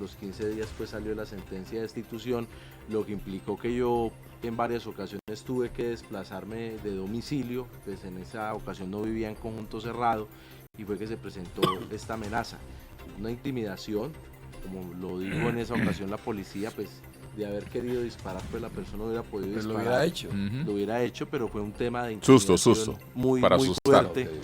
los 15 días pues salió la sentencia de destitución, lo que implicó que yo en varias ocasiones tuve que desplazarme de domicilio, pues en esa ocasión no vivía en conjunto cerrado y fue que se presentó esta amenaza, una intimidación, como lo dijo en esa ocasión la policía, pues de haber querido disparar, pues la persona hubiera podido Pues disparar. lo hubiera hecho. Lo hubiera hecho, pero fue un tema de intimidación Susto, muy, para muy asustar. fuerte. Okay.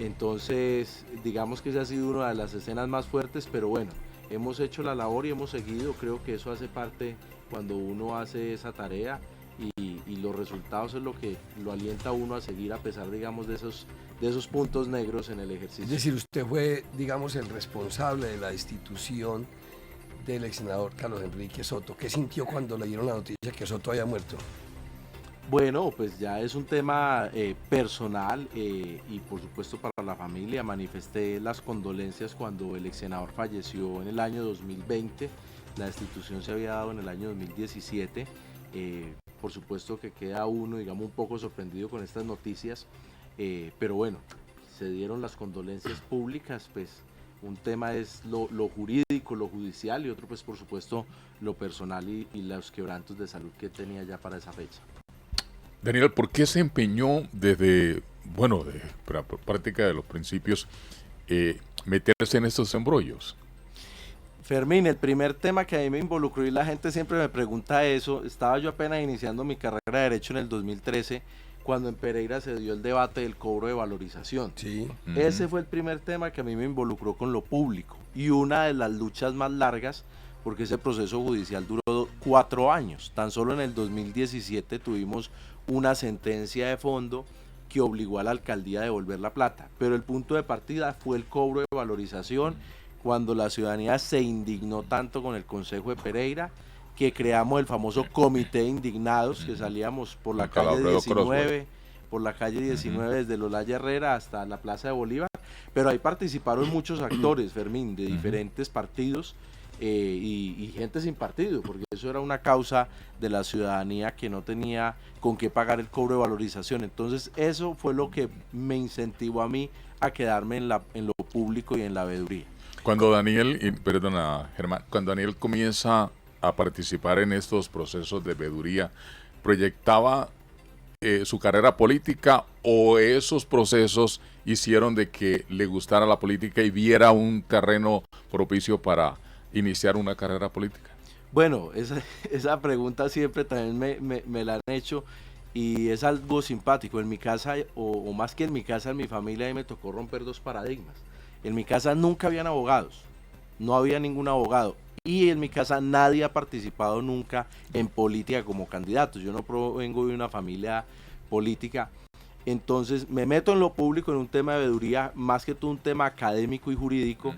Entonces, digamos que esa ha sido una de las escenas más fuertes, pero bueno, hemos hecho la labor y hemos seguido. Creo que eso hace parte cuando uno hace esa tarea y los resultados es lo que lo alienta a uno a seguir a pesar, digamos, de esos puntos negros en el ejercicio. Es decir, usted fue, digamos, el responsable de la destitución del ex senador Carlos Enrique Soto. ¿Qué sintió cuando le dieron la noticia que Soto había muerto? Bueno, pues ya es un tema personal y por supuesto para la familia. Manifesté las condolencias cuando el ex senador falleció en el año 2020. La destitución se había dado en el año 2017. Por supuesto que queda uno, digamos, un poco sorprendido con estas noticias, pero bueno, se dieron las condolencias públicas, pues un tema es lo jurídico, lo judicial y otro pues por supuesto lo personal y los quebrantos de salud que tenía ya para esa fecha. Daniel, ¿por qué se empeñó desde, bueno, de la práctica de los principios, meterse en estos embrollos? Fermín, el primer tema que a mí me involucró y la gente siempre me pregunta eso, estaba yo apenas iniciando mi carrera de Derecho en el 2013, cuando en Pereira se dio el debate del cobro de valorización. Sí. Ese fue el primer tema que a mí me involucró con lo público y una de las luchas más largas, porque ese proceso judicial duró 4 años. Tan solo en el 2017 tuvimos una sentencia de fondo que obligó a la alcaldía a devolver la plata, pero el punto de partida fue el cobro de valorización, cuando la ciudadanía se indignó tanto con el Consejo de Pereira que creamos el famoso Comité de Indignados, que salíamos por la calle 19, por la calle 19 desde Lolaya Herrera hasta la Plaza de Bolívar, pero ahí participaron muchos actores, Fermín, de diferentes partidos y gente sin partido, porque eso era una causa de la ciudadanía que no tenía con qué pagar el cobro de valorización. Entonces eso fue lo que me incentivó a mí a quedarme en lo público y en la veeduría. Cuando Daniel, perdona Germán, cuando Daniel comienza a participar en estos procesos de veeduría, ¿proyectaba su carrera política o esos procesos hicieron de que le gustara la política y viera un terreno propicio para iniciar una carrera política? Bueno, esa pregunta siempre también me la han hecho y es algo simpático. En mi casa, o más que en mi casa, en mi familia, ahí me tocó romper 2 paradigmas. En mi casa nunca habían abogados, no había ningún abogado y en mi casa nadie ha participado nunca en política como candidato. Yo no provengo de una familia política, entonces me meto en lo público en un tema de veeduría, más que todo un tema académico y jurídico.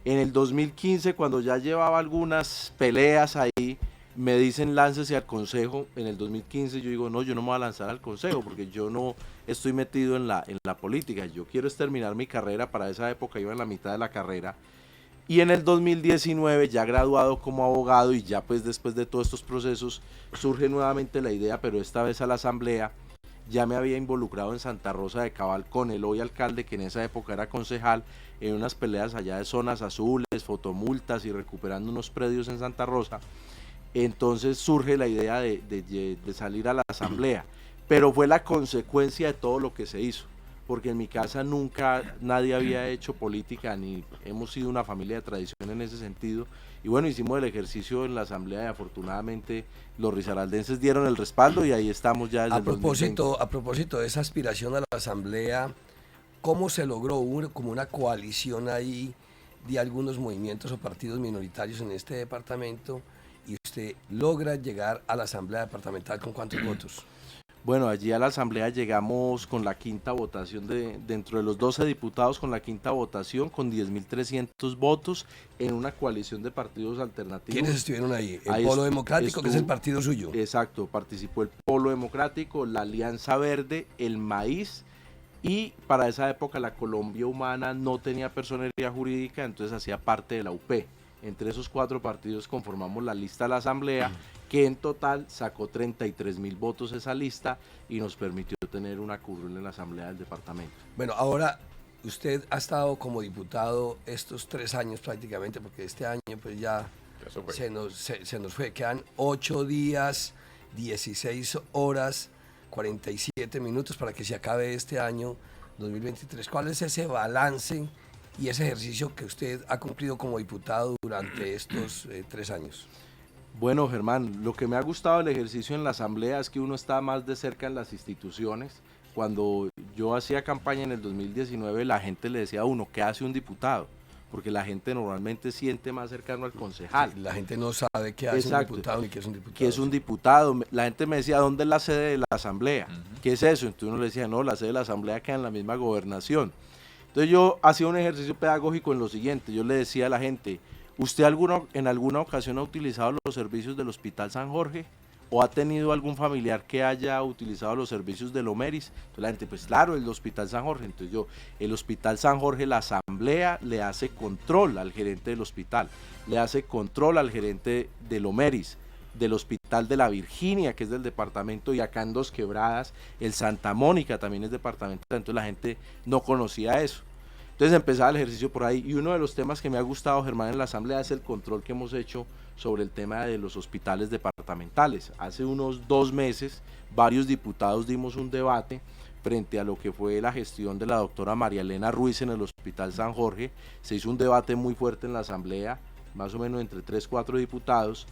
En el 2015, cuando ya llevaba algunas peleas ahí, me dicen láncese al consejo. En el 2015 yo digo, no, yo no me voy a lanzar al consejo porque yo no estoy metido en la política. Yo quiero es terminar mi carrera. Para esa época iba en la mitad de la carrera. Y en el 2019, ya graduado como abogado y ya pues después de todos estos procesos, surge nuevamente la idea, pero esta vez a la asamblea. Ya me había involucrado en Santa Rosa de Cabal con el hoy alcalde, que en esa época era concejal, en unas peleas allá de zonas azules, fotomultas y recuperando unos predios en Santa Rosa. Entonces surge la idea de salir a la asamblea, pero fue la consecuencia de todo lo que se hizo, porque en mi casa nunca nadie había hecho política, ni hemos sido una familia de tradición en ese sentido, y bueno, hicimos el ejercicio en la asamblea y afortunadamente los risaraldenses dieron el respaldo y ahí estamos ya desde el 2020. A propósito de esa aspiración a la asamblea, ¿cómo se logró? ¿Hubo como una coalición ahí de algunos movimientos o partidos minoritarios en este departamento y usted logra llegar a la asamblea departamental con cuántos votos? Bueno, allí a la asamblea llegamos con la quinta votación, dentro de los 12 diputados con la quinta votación, con 10.300 votos en una coalición de partidos alternativos. ¿Quiénes estuvieron ahí? El Ahí Polo Democrático, que es el partido suyo. Exacto, participó el Polo Democrático, la Alianza Verde, el Maíz, y para esa época la Colombia Humana no tenía personería jurídica, entonces hacía parte de la UP. Entre esos 4 partidos conformamos la lista de la asamblea, que en total sacó 33.000 votos esa lista y nos permitió tener una curul en la asamblea del departamento. Bueno, ahora usted ha estado como diputado estos 3 años prácticamente, porque este año pues ya Eso fue. se nos fue. Quedan 8 días, 16 horas, 47 minutos para que se acabe este año 2023. ¿Cuál es ese balance y ese ejercicio que usted ha cumplido como diputado durante estos 3 años? Bueno, Germán, lo que me ha gustado del ejercicio en la asamblea es que uno está más de cerca en las instituciones. Cuando yo hacía campaña en el 2019, la gente le decía a uno, ¿qué hace un diputado? Porque la gente normalmente siente más cercano al concejal. Sí, la gente no sabe qué hace un diputado ni qué es un diputado. ¿Qué es un diputado? La gente me decía, ¿dónde es la sede de la asamblea? ¿Qué es eso? Entonces uno le decía, no, la sede de la asamblea queda en la misma gobernación. Entonces yo hacía un ejercicio pedagógico en lo siguiente, yo le decía a la gente, ¿usted en alguna ocasión ha utilizado los servicios del Hospital San Jorge? ¿O ha tenido algún familiar que haya utilizado los servicios del Omeris? Entonces la gente, pues claro, el Hospital San Jorge. Entonces yo, el Hospital San Jorge, la asamblea le hace control al gerente del hospital, le hace control al gerente del Omeris, del Hospital de la Virginia, que es del departamento, y acá en Dos Quebradas, el Santa Mónica también es departamental. Entonces la gente no conocía eso. Entonces empezaba el ejercicio por ahí, y uno de los temas que me ha gustado, Germán, en la asamblea es el control que hemos hecho sobre el tema de los hospitales departamentales. Hace unos 2 meses, varios diputados dimos un debate frente a lo que fue la gestión de la doctora María Elena Ruiz en el Hospital San Jorge. Se hizo un debate muy fuerte en la asamblea, más o menos entre 3-4 diputados.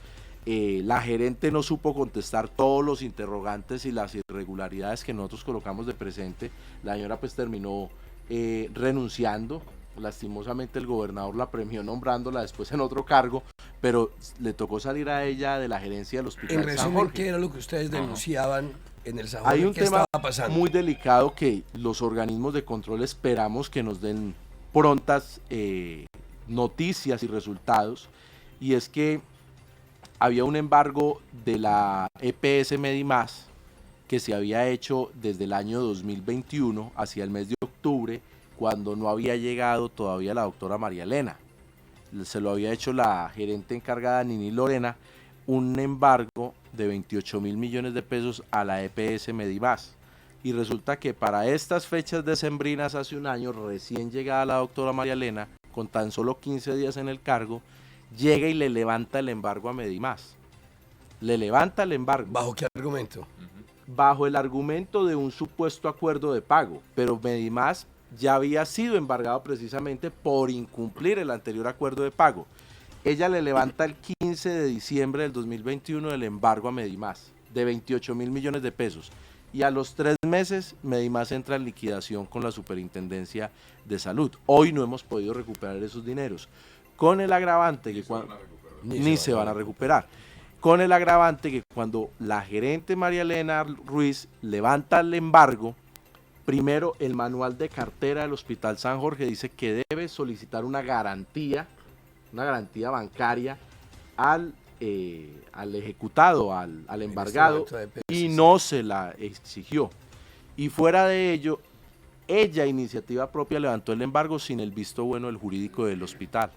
La gerente no supo contestar todos los interrogantes y las irregularidades que nosotros colocamos de presente. La señora pues terminó renunciando. Lastimosamente el gobernador la premió nombrándola después en otro cargo, pero le tocó salir a ella de la gerencia del Hospital En San resumen, Jorge. ¿qué era lo que ustedes denunciaban en el San Jorge? Hay un ¿Qué tema estaba pasando? muy delicado que los organismos de control esperamos que nos den prontas noticias y resultados, y es que había un embargo de la EPS Medimás que se había hecho desde el año 2021 hacia el mes de octubre, cuando no había llegado todavía la doctora María Elena. Se lo había hecho la gerente encargada, Nini Lorena, un embargo de 28.000 millones de pesos a la EPS Medimás. Y resulta que para estas fechas decembrinas, hace un año, recién llegada la doctora María Elena, con tan solo 15 días en el cargo, llega y le levanta el embargo a Medimás. Le levanta el embargo. ¿Bajo qué argumento? Bajo el argumento de un supuesto acuerdo de pago, pero Medimás ya había sido embargado precisamente por incumplir el anterior acuerdo de pago. Ella le levanta el 15 de diciembre del 2021 el embargo a Medimás de 28.000 millones de pesos, y a los 3 meses Medimás entra en liquidación con la Superintendencia de Salud. Hoy no hemos podido recuperar esos dineros, con el agravante que ni se van a recuperar. Con el agravante que cuando la gerente María Elena Ruiz levanta el embargo, primero el manual de cartera del Hospital San Jorge dice que debe solicitar una garantía bancaria al ejecutado, al embargado, y no se la exigió. Y fuera de ello, ella, iniciativa propia, levantó el embargo sin el visto bueno del jurídico del hospital,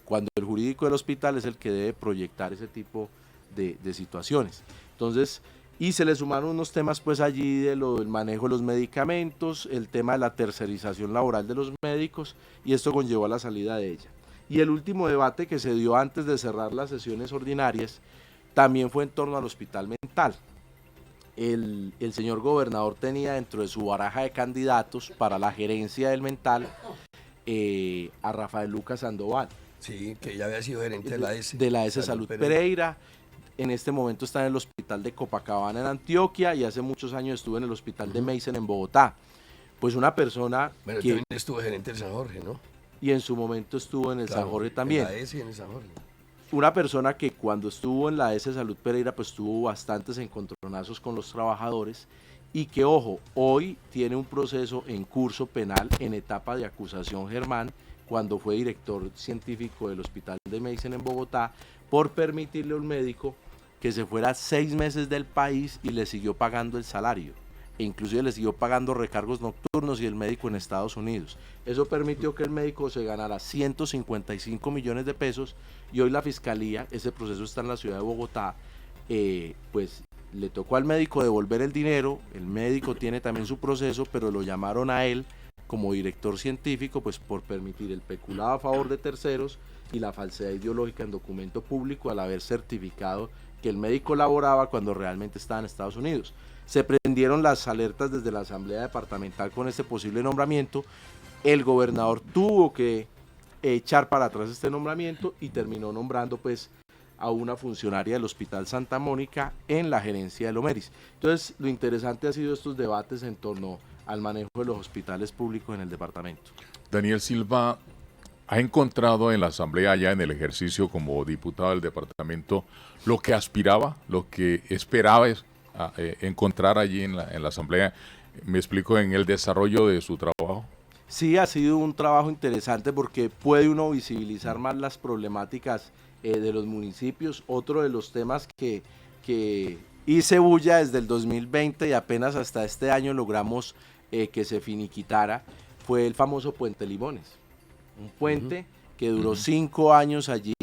cuando el jurídico del hospital es el que debe proyectar ese tipo de situaciones. Entonces, y se le sumaron unos temas pues allí del manejo de los medicamentos, el tema de la tercerización laboral de los médicos, y esto conllevó a la salida de ella. Y el último debate que se dio antes de cerrar las sesiones ordinarias también fue en torno al hospital mental. El señor gobernador tenía dentro de su baraja de candidatos para la gerencia del mental a Rafael Lucas Sandoval. Sí, que ya había sido gerente de la S. De la S Salud Pereira. En este momento está en el hospital de Copacabana en Antioquia, y hace muchos años estuvo en el hospital de Meissen en Bogotá. Pues una persona Bueno, que también estuvo gerente del San Jorge, ¿no? y en su momento estuvo en el San Jorge también. En la S y en el San Jorge. Una persona que cuando estuvo en la S Salud Pereira pues tuvo bastantes encontronazos con los trabajadores, y que, ojo, hoy tiene un proceso en curso penal en etapa de acusación, Germán, cuando fue director científico del hospital de Meissen en Bogotá, por permitirle a un médico que se fuera 6 meses del país y le siguió pagando el salario, e inclusive le siguió pagando recargos nocturnos, y el médico en Estados Unidos. Eso permitió que el médico se ganara 155 millones de pesos, y hoy la fiscalía, ese proceso está en la ciudad de Bogotá, pues le tocó al médico devolver el dinero. El médico tiene también su proceso, pero lo llamaron a él como director científico pues por permitir el peculado a favor de terceros y la falsedad ideológica en documento público al haber certificado que el médico laboraba cuando realmente estaba en Estados Unidos. Se prendieron las alertas desde la Asamblea Departamental con este posible nombramiento. El gobernador tuvo que echar para atrás este nombramiento y terminó nombrando pues a una funcionaria del Hospital Santa Mónica en la gerencia del Omeris. Entonces, lo interesante ha sido estos debates en torno al manejo de los hospitales públicos en el departamento. Daniel Silva, ¿ha encontrado en la Asamblea, ya en el ejercicio como diputado del departamento, lo que aspiraba, lo que esperaba encontrar allí en la Asamblea? Me explico, en el desarrollo de su trabajo. Sí, ha sido un trabajo interesante porque puede uno visibilizar más las problemáticas de los municipios. Otro de los temas que hice bulla desde el 2020 y apenas hasta este año logramos que se finiquitara fue el famoso Puente Limones. Un puente que duró 5 años allí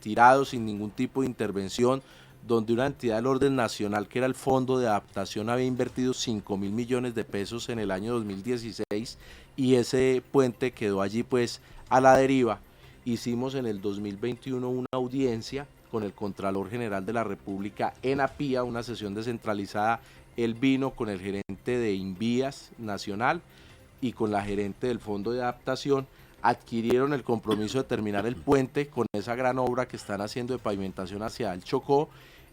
tirado sin ningún tipo de intervención, donde una entidad del orden nacional, que era el Fondo de Adaptación, había invertido 5.000 millones de pesos en el año 2016 y ese puente quedó allí pues a la deriva. Hicimos en el 2021 una audiencia con el Contralor General de la República en APIA, una sesión descentralizada. Él vino con el gerente de Invías Nacional y con la gerente del Fondo de Adaptación. Adquirieron el compromiso de terminar el puente con esa gran obra que están haciendo de pavimentación hacia el Chocó.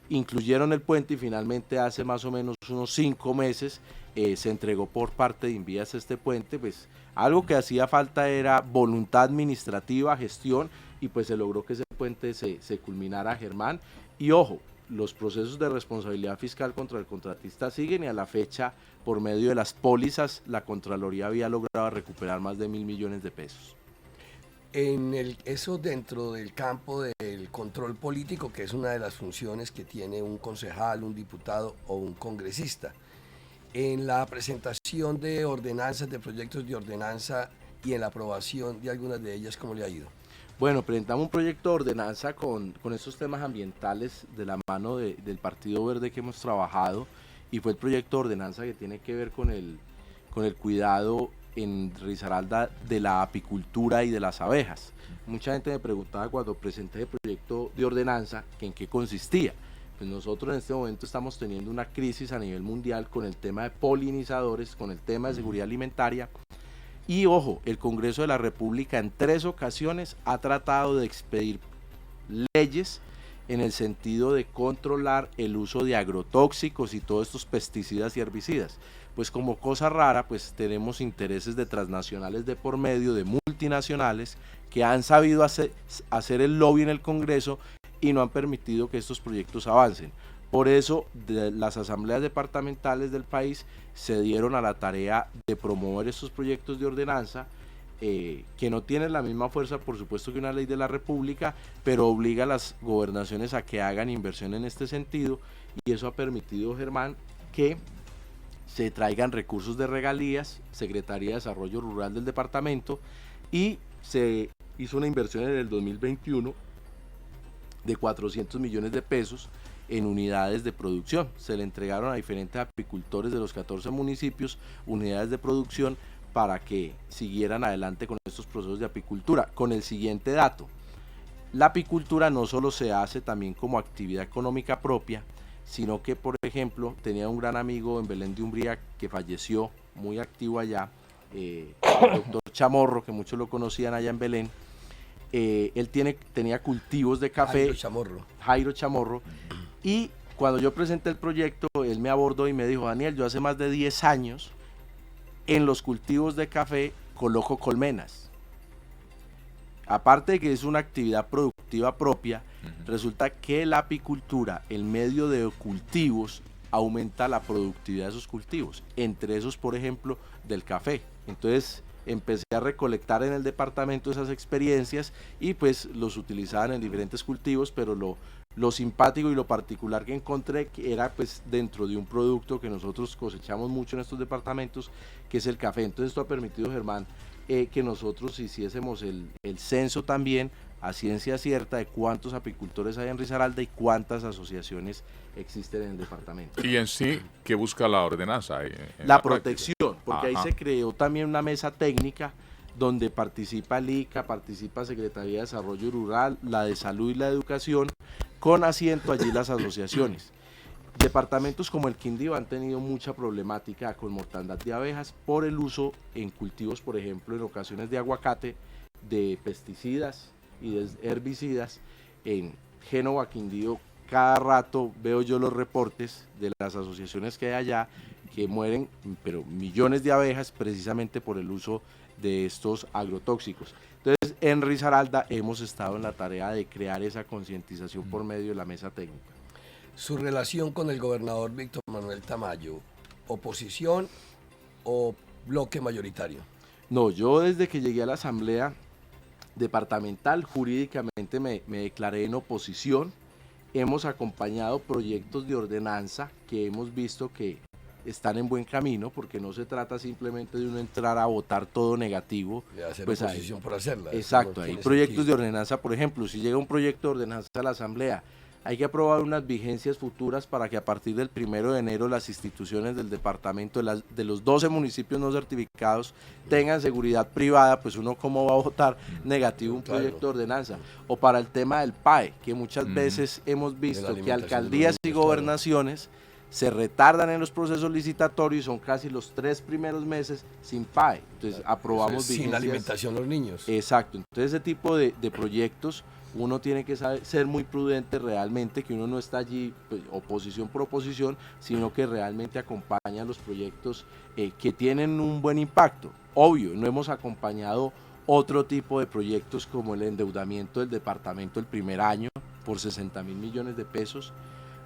Incluyeron el puente y finalmente hace más o menos unos 5 meses se entregó por parte de Invías este puente. Pues algo que hacía falta era voluntad administrativa, gestión, y pues se logró que ese puente se culminara, Germán. Y ojo, los procesos de responsabilidad fiscal contra el contratista siguen y a la fecha, por medio de las pólizas, la Contraloría había logrado recuperar más de 1.000 millones de pesos. Eso dentro del campo del control político, que es una de las funciones que tiene un concejal, un diputado o un congresista. En la presentación de ordenanzas, de proyectos de ordenanza y en la aprobación de algunas de ellas, ¿cómo le ha ido? Bueno, presentamos un proyecto de ordenanza con estos temas ambientales de la mano del Partido Verde que hemos trabajado, y fue el proyecto de ordenanza que tiene que ver con el cuidado en Risaralda de la apicultura y de las abejas. Mucha gente me preguntaba cuando presenté el proyecto de ordenanza que en qué consistía. Pues nosotros en este momento estamos teniendo una crisis a nivel mundial con el tema de polinizadores, con el tema de seguridad alimentaria. Y ojo, el Congreso de la República en 3 ocasiones ha tratado de expedir leyes en el sentido de controlar el uso de agrotóxicos y todos estos pesticidas y herbicidas. Pues como cosa rara, pues tenemos intereses de transnacionales de por medio, de multinacionales, que han sabido hacer el lobby en el Congreso y no han permitido que estos proyectos avancen. Por eso las asambleas departamentales del país se dieron a la tarea de promover estos proyectos de ordenanza, que no tienen la misma fuerza, por supuesto, que una ley de la República, pero obliga a las gobernaciones a que hagan inversión en este sentido, y eso ha permitido, Germán, que se traigan recursos de regalías, Secretaría de Desarrollo Rural del departamento, y se hizo una inversión en el 2021 de 400 millones de pesos en unidades de producción. Se le entregaron a diferentes apicultores de los 14 municipios unidades de producción para que siguieran adelante con estos procesos de apicultura. Con el siguiente dato: la apicultura no solo se hace también como actividad económica propia, sino que, por ejemplo, tenía un gran amigo en Belén de Umbría que falleció, muy activo allá, el doctor Chamorro, que muchos lo conocían allá en Belén. Él tenía cultivos de café, Jairo Chamorro, y cuando yo presenté el proyecto, él me abordó y me dijo: Daniel, yo hace más de 10 años en los cultivos de café coloco colmenas. Aparte de que es una actividad productiva propia, resulta que la apicultura, el medio de cultivos, aumenta la productividad de esos cultivos, entre esos, por ejemplo, del café. Entonces empecé a recolectar en el departamento esas experiencias y pues los utilizaban en diferentes cultivos, pero lo simpático y lo particular que encontré que era pues dentro de un producto que nosotros cosechamos mucho en estos departamentos, que es el café. Entonces esto ha permitido, Germán, que nosotros hiciésemos el censo también a ciencia cierta de cuántos apicultores hay en Risaralda y cuántas asociaciones existen en el departamento. Y en sí, ¿qué busca la ordenanza? La protección, porque ahí se creó también una mesa técnica donde participa el ICA, participa Secretaría de Desarrollo Rural, la de Salud y la de Educación, con asiento allí las asociaciones. Departamentos como el Quindío han tenido mucha problemática con mortandad de abejas por el uso en cultivos, por ejemplo, en ocasiones de aguacate, de pesticidas y de herbicidas. En Génova, Quindío, cada rato veo yo los reportes de las asociaciones que hay allá que mueren, pero millones de abejas precisamente por el uso de estos agrotóxicos. Entonces, en Risaralda hemos estado en la tarea de crear esa concientización por medio de la mesa técnica. Su relación con el gobernador Víctor Manuel Tamayo, ¿oposición o bloque mayoritario? No, yo desde que llegué a la Asamblea Departamental jurídicamente me declaré en oposición. Hemos acompañado proyectos de ordenanza que hemos visto que están en buen camino, porque no se trata simplemente de uno entrar a votar todo negativo. De hacer pues oposición por hacerla. Exacto, no hay tiene proyectos sentido. de ordenanza, por ejemplo, si llega un proyecto de ordenanza a la Asamblea, hay que aprobar unas vigencias futuras para que a partir del 1 de enero las instituciones del departamento, de los 12 municipios no certificados, tengan seguridad privada. Pues uno cómo va a votar negativo un Claro. proyecto de ordenanza. O para el tema del PAE, que muchas veces hemos visto que alimentación de los alcaldías y niños, gobernaciones se retardan en los procesos licitatorios, son casi los 3 primeros meses sin PAE. Entonces aprobamos Sin vigencias. alimentación los niños. Exacto, entonces ese tipo de proyectos uno tiene que ser muy prudente realmente, que uno no está allí pues, oposición por oposición, sino que realmente acompaña los proyectos que tienen un buen impacto. Obvio, no hemos acompañado otro tipo de proyectos como el endeudamiento del departamento el primer año por 60.000 millones de pesos,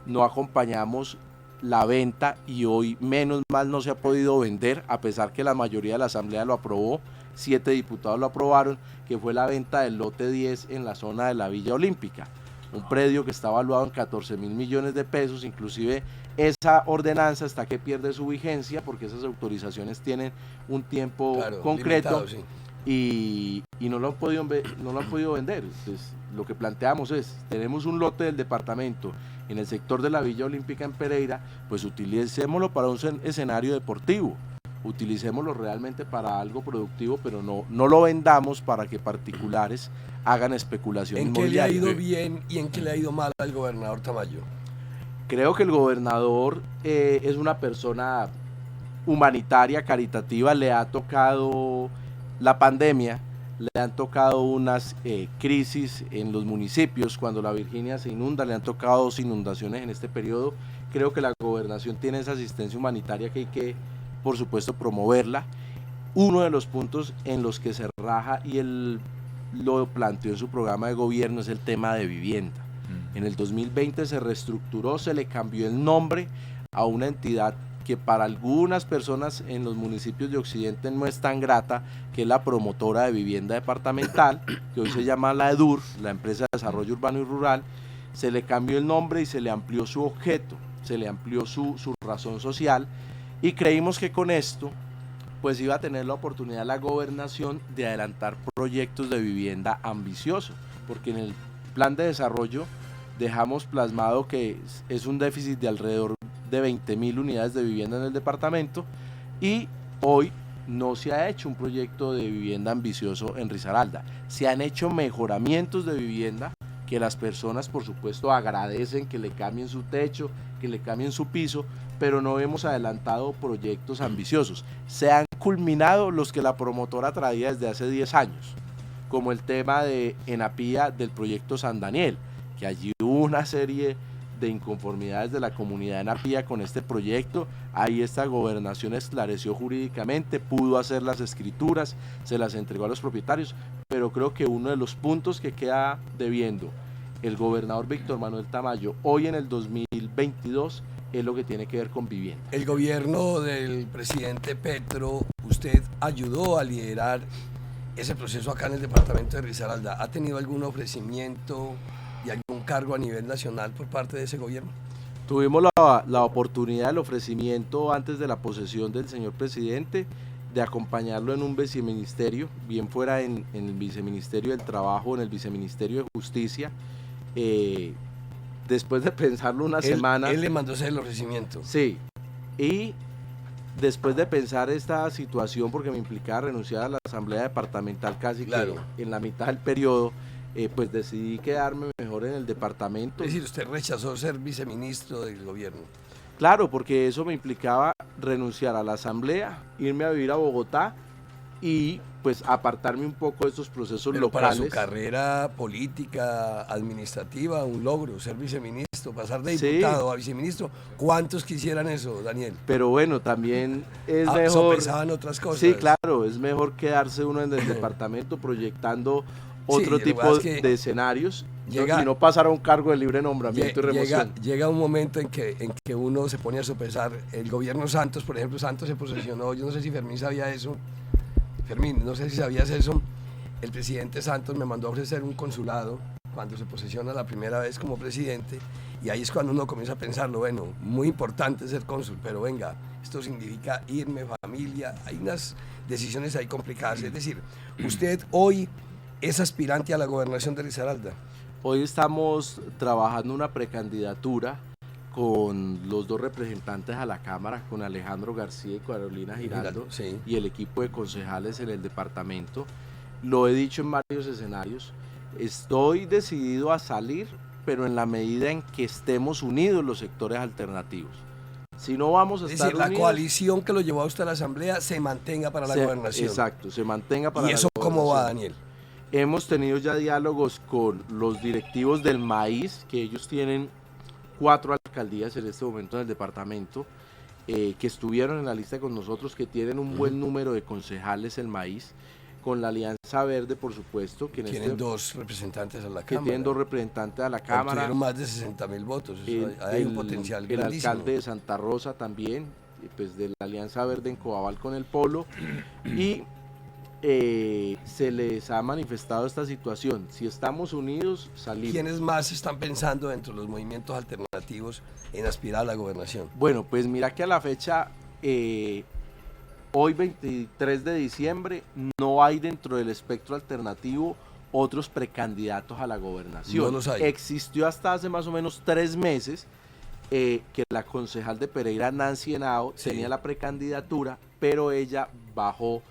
no acompañamos la venta y hoy menos mal no se ha podido vender, a pesar que la mayoría de la Asamblea lo aprobó, 7 diputados lo aprobaron, que fue la venta del lote 10 en la zona de la Villa Olímpica, un predio que está valuado en 14.000 millones de pesos. Inclusive esa ordenanza está que pierde su vigencia porque esas autorizaciones tienen un tiempo concreto, limitado, sí. y no lo han podido vender. Entonces, lo que planteamos es, tenemos un lote del departamento en el sector de la Villa Olímpica en Pereira, pues utilicémoslo para un escenario deportivo, utilicémoslo realmente para algo productivo, pero no lo vendamos para que particulares hagan especulación ¿En qué le ha inmobiliaria. ido bien y en qué le ha ido mal al gobernador Tamayo? Creo que el gobernador es una persona humanitaria, caritativa. Le ha tocado la pandemia, le han tocado unas crisis en los municipios. Cuando la Virginia se inunda, le han tocado 2 inundaciones en este periodo. Creo que la gobernación tiene esa asistencia humanitaria que hay que, por supuesto, promoverla. Uno de los puntos en los que se raja, y él lo planteó en su programa de gobierno, es el tema de vivienda. En el 2020 se reestructuró, se le cambió el nombre a una entidad que para algunas personas en los municipios de Occidente no es tan grata, que es la promotora de vivienda departamental, que hoy se llama la EDUR, la Empresa de Desarrollo Urbano y Rural. Se le cambió el nombre y se le amplió su objeto, se le amplió su razón social, y creímos que con esto pues iba a tener la oportunidad la gobernación de adelantar proyectos de vivienda ambiciosos, porque en el plan de desarrollo dejamos plasmado que es un déficit de alrededor de 20.000 unidades de vivienda en el departamento, y hoy no se ha hecho un proyecto de vivienda ambicioso en Risaralda. Se han hecho mejoramientos de vivienda que las personas, por supuesto, agradecen, que le cambien su techo, que le cambien su piso, pero no hemos adelantado proyectos ambiciosos. Se han culminado los que la promotora traía desde hace 10 años, como el tema de Enapía del proyecto San Daniel, que allí hubo una serie de inconformidades de la comunidad de Enapía con este proyecto. Ahí esta gobernación esclareció jurídicamente, pudo hacer las escrituras, se las entregó a los propietarios, pero creo que uno de los puntos que queda debiendo el gobernador Víctor Manuel Tamayo hoy en el 2022 es lo que tiene que ver con vivienda. El gobierno del presidente Petro, usted ayudó a liderar ese proceso acá en el departamento de Risaralda. ¿Ha tenido algún ofrecimiento y algún cargo a nivel nacional por parte de ese gobierno? Tuvimos la oportunidad, el ofrecimiento antes de la posesión del señor presidente, de acompañarlo en un viceministerio, bien fuera en el viceministerio del Trabajo, en el viceministerio de Justicia. Después de pensarlo una semana. Él le mandó hacer el ofrecimiento. Sí, y después de pensar esta situación, porque me implicaba renunciar a la asamblea departamental casi Claro. que en la mitad del periodo, pues decidí quedarme mejor en el departamento. Es decir, usted rechazó ser viceministro del gobierno. Claro, porque eso me implicaba renunciar a la asamblea, irme a vivir a Bogotá y pues apartarme un poco de estos procesos Pero para locales. su carrera política, administrativa, un logro, ser viceministro, pasar de Sí. diputado a viceministro. ¿Cuántos quisieran eso, Daniel? Pero bueno, también es mejor. Sopesaban otras cosas. Sí, claro, es mejor quedarse uno en el departamento proyectando otro Sí, tipo lo que pasa es que de escenarios llega- y no pasar a un cargo de libre nombramiento y remoción. Llega un momento en que uno se pone a sopesar. El gobierno Santos, por ejemplo, Santos se posesionó, yo no sé si Fermín sabía eso. Fermín, no sé si sabías eso. El presidente Santos me mandó a ofrecer un consulado cuando se posesiona la primera vez como presidente, y ahí es cuando uno comienza a pensarlo, bueno, muy importante ser cónsul, pero venga, esto significa irme, familia, hay unas decisiones ahí complicadas. Es decir, usted hoy es aspirante a la gobernación de Risaralda. Hoy estamos trabajando una precandidatura con los dos representantes a la Cámara, con Alejandro García y Carolina Giraldo, Sí. y el equipo de concejales en el departamento. Lo he dicho en varios escenarios, estoy decidido a salir, pero en la medida en que estemos unidos los sectores alternativos. Si no vamos a Es estar decir, la unidos, coalición que lo llevó a usted a la asamblea se mantenga para la gobernación. Exacto, se mantenga para ¿Y la eso cómo va, gobernación. Daniel? Hemos tenido ya diálogos con los directivos del maíz, que ellos tienen 4 alcaldías en este momento en el departamento, que estuvieron en la lista con nosotros, que tienen un buen número de concejales el maíz, con la Alianza Verde, por supuesto, que, Tienen dos representantes a la que Cámara. tienen 2 representantes a la Cámara. Tuvieron más de 60.000 votos. Eso, hay un potencial el grandísimo. alcalde de Santa Rosa también, pues de la Alianza Verde en Cobabal con el Polo, y se les ha manifestado esta situación. Si estamos unidos, salimos. ¿Quiénes más están pensando dentro de los movimientos alternativos en aspirar a la gobernación? Bueno, pues mira que a la fecha, hoy 23 de diciembre, no hay dentro del espectro alternativo otros precandidatos a la gobernación. No los hay. Existió hasta hace más o menos 3 meses que la concejal de Pereira, Nancy Henao, Sí. tenía la precandidatura, pero ella bajó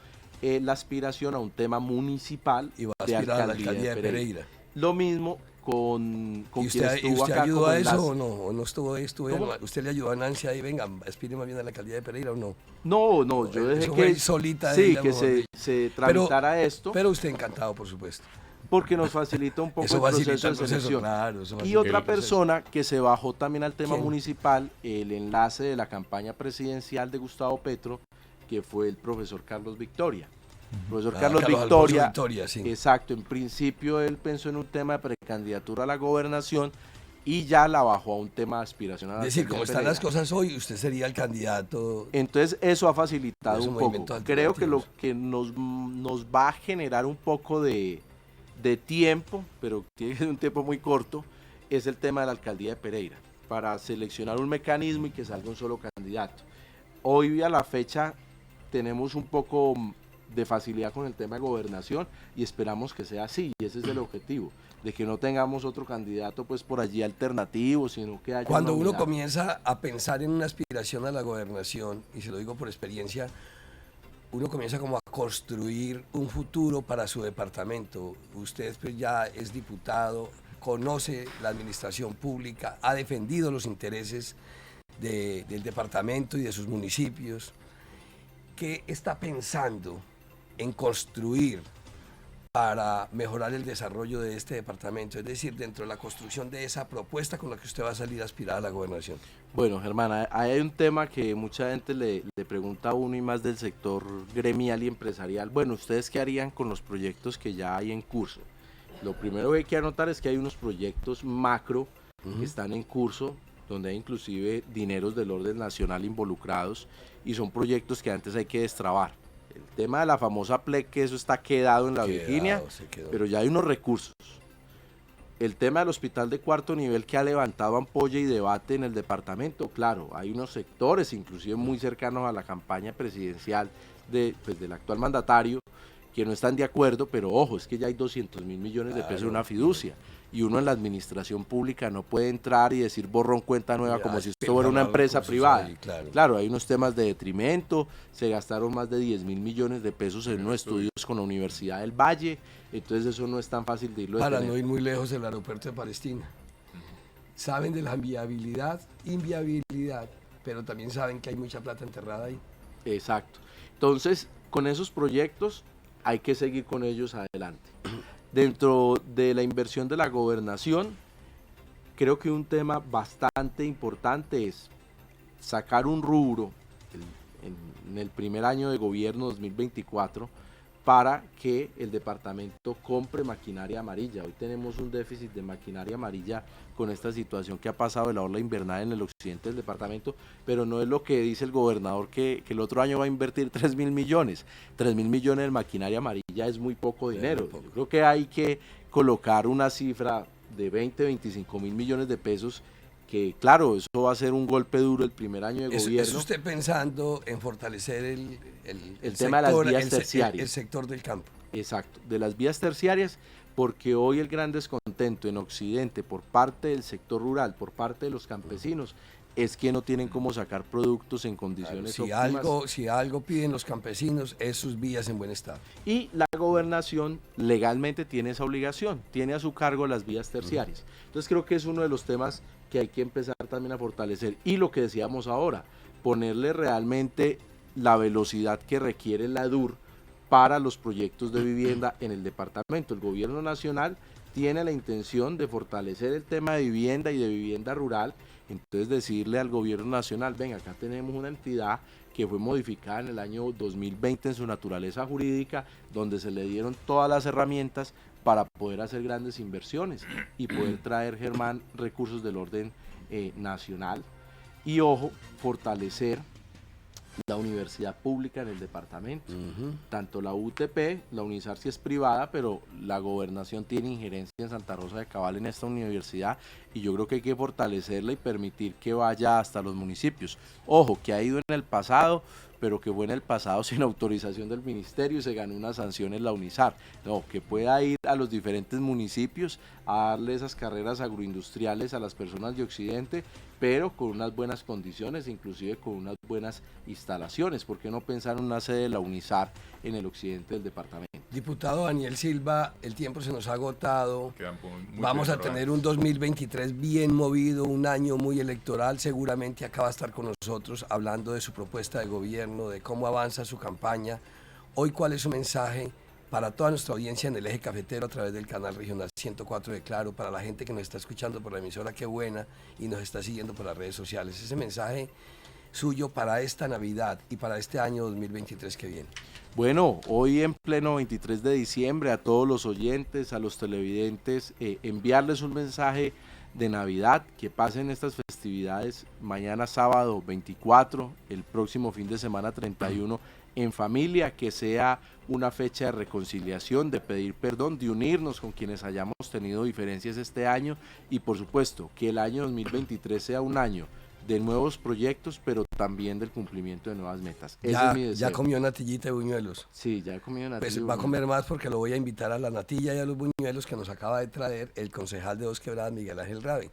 la aspiración a un tema municipal Y va a de aspirar a la alcaldía de Pereira. Lo mismo con ¿Y quien usted, estuvo usted acá ayudó como a eso enlace. o no? ¿O no estuvo ¿Cómo? ¿Usted le ayudó a Nancy ahí? Venga, aspire más bien a la alcaldía de Pereira o no? No, yo dejé Eso fue que solita sí, ella, que mejor dicho. se tramitara esto, Pero usted encantado, por supuesto. porque nos facilita un poco Eso el facilita proceso el de proceso, selección. claro. Eso Y facilita otra el proceso. persona que se bajó también al tema ¿Quién? municipal, el enlace de la campaña presidencial de Gustavo Petro, que fue el profesor Carlos Victoria. Profesor Carlos Alfonso Victoria, Victoria, sí. exacto, en principio él pensó en un tema de precandidatura a la gobernación y ya la bajó a un tema de aspiración a la Es decir, alcaldía como de están las Pereira. cosas hoy, usted sería el candidato. Entonces eso ha facilitado Esos un poco. movimientos Creo que lo alternativos. que nos va a generar un poco de tiempo, pero tiene que ser un tiempo muy corto, es el tema de la alcaldía de Pereira, para seleccionar un mecanismo y que salga un solo candidato. Hoy a la fecha tenemos un poco de facilidad con el tema de gobernación y esperamos que sea así, y ese es el objetivo, de que no tengamos otro candidato pues por allí alternativo, sino que haya Cuando una uno unidad. comienza a pensar en una aspiración a la gobernación, y se lo digo por experiencia, uno comienza como a construir un futuro para su departamento. Usted pues ya es diputado, conoce la administración pública, ha defendido los intereses del departamento y de sus municipios. ¿Qué está pensando en construir para mejorar el desarrollo de este departamento? Es decir, dentro de la construcción de esa propuesta con la que usted va a salir a aspirar a la gobernación. Bueno, Germán, hay un tema que mucha gente le pregunta a uno y más del sector gremial y empresarial. Bueno, ¿ustedes qué harían con los proyectos que ya hay en curso? Lo primero que hay que anotar es que hay unos proyectos macro que están en curso, donde hay inclusive dineros del orden nacional involucrados, y son proyectos que antes hay que destrabar. El tema de la famosa PLEC, que eso está quedado en la Virginia, Se quedó. pero ya hay unos recursos. El tema del hospital de cuarto nivel, que ha levantado ampolla y debate en el departamento, claro, hay unos sectores, inclusive muy cercanos a la campaña presidencial del actual mandatario, que no están de acuerdo, pero ojo, es que ya hay 200.000 millones de pesos en una fiducia. y uno en la administración pública no puede entrar y decir borrón cuenta nueva Ya, como si esto pero fuera una los empresa recursos privada. ahí, claro. Claro, hay unos temas de detrimento, se gastaron más de 10.000 millones de pesos en unos estudios con la Universidad del Valle, entonces eso no es tan fácil de irlo a Para detener. no ir muy lejos del aeropuerto de Palestina. Saben de la inviabilidad, pero también saben que hay mucha plata enterrada ahí. Exacto. Entonces, con esos proyectos hay que seguir con ellos adelante. Dentro de la inversión de la gobernación, creo que un tema bastante importante es sacar un rubro en el primer año de gobierno 2024 para que el departamento compre maquinaria amarilla. Hoy tenemos un déficit de maquinaria amarilla con esta situación que ha pasado de la ola invernal en el occidente del departamento, pero no es lo que dice el gobernador que el otro año va a invertir 3.000 millones. 3.000 millones en maquinaria amarilla es muy poco dinero. muy poco. Yo creo que hay que colocar una cifra de 25.000 millones de pesos, que claro, eso va a ser un golpe duro el primer año de ¿Es gobierno. usted pensando en fortalecer el tema de las vías el terciarias. sector del campo? Exacto, de las vías terciarias, porque hoy el gran descontento en Occidente por parte del sector rural, por parte de los campesinos, es que no tienen cómo sacar productos en condiciones óptimas. Si algo piden los campesinos es sus vías en buen estado. Y la gobernación legalmente tiene esa obligación, tiene a su cargo las vías terciarias. Entonces creo que es uno de los temas que hay que empezar también a fortalecer. Y lo que decíamos ahora, ponerle realmente la velocidad que requiere la EDUR para los proyectos de vivienda en el departamento. El gobierno nacional tiene la intención de fortalecer el tema de vivienda y de vivienda rural, entonces decirle al gobierno nacional, ven, acá tenemos una entidad que fue modificada en el año 2020 en su naturaleza jurídica, donde se le dieron todas las herramientas para poder hacer grandes inversiones y poder traer, Germán, recursos del orden nacional. Y ojo, fortalecer la universidad pública en el departamento. Tanto la UTP, la UNISAR sí es privada, pero la gobernación tiene injerencia en Santa Rosa de Cabal en esta universidad, y yo creo que hay que fortalecerla y permitir que vaya hasta los municipios. Ojo, que ha ido en el pasado, pero que fue en el pasado sin autorización del ministerio y se ganó una sanción en la UNISAR. No, que pueda ir a los diferentes municipios a darle esas carreras agroindustriales a las personas de Occidente, pero con unas buenas condiciones, inclusive con unas buenas instalaciones. ¿Por qué no pensar en una sede de la UNISAR en el occidente del departamento? Diputado Daniel Silva, el tiempo se nos ha agotado. Muy Vamos a tener un 2023 bien movido, un año muy electoral. Seguramente acá va a estar con nosotros hablando de su propuesta de gobierno, de cómo avanza su campaña. Hoy, ¿cuál es su mensaje para toda nuestra audiencia en el Eje Cafetero a través del canal regional 104 de Claro, para la gente que nos está escuchando por la emisora Qué Buena y nos está siguiendo por las redes sociales? Ese mensaje suyo para esta Navidad y para este año 2023 que viene. Bueno, hoy en pleno 23 de diciembre a todos los oyentes, a los televidentes, enviarles un mensaje de Navidad, que pasen estas festividades mañana sábado 24, el próximo fin de semana 31 en familia, que sea una fecha de reconciliación, de pedir perdón, de unirnos con quienes hayamos tenido diferencias este año, y por supuesto que el año 2023 sea un año de nuevos proyectos, pero también del cumplimiento de nuevas metas. Ese es mi deseo. ¿Ya comió natillita de buñuelos? Sí, ya he comido natilla. Pues va a comer más, porque lo voy a invitar a la natilla y a los buñuelos que nos acaba de traer el concejal de Dos Quebradas, Miguel Ángel Raven.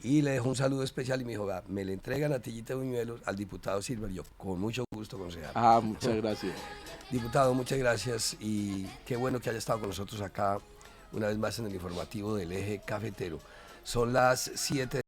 Y le dejo un saludo especial y me dijo, me le entrega natillita de buñuelos al diputado Silver. Yo, con mucho gusto, concejal. Muchas gracias. Diputado, muchas gracias, y qué bueno que haya estado con nosotros acá una vez más en el informativo del Eje Cafetero. Son las 7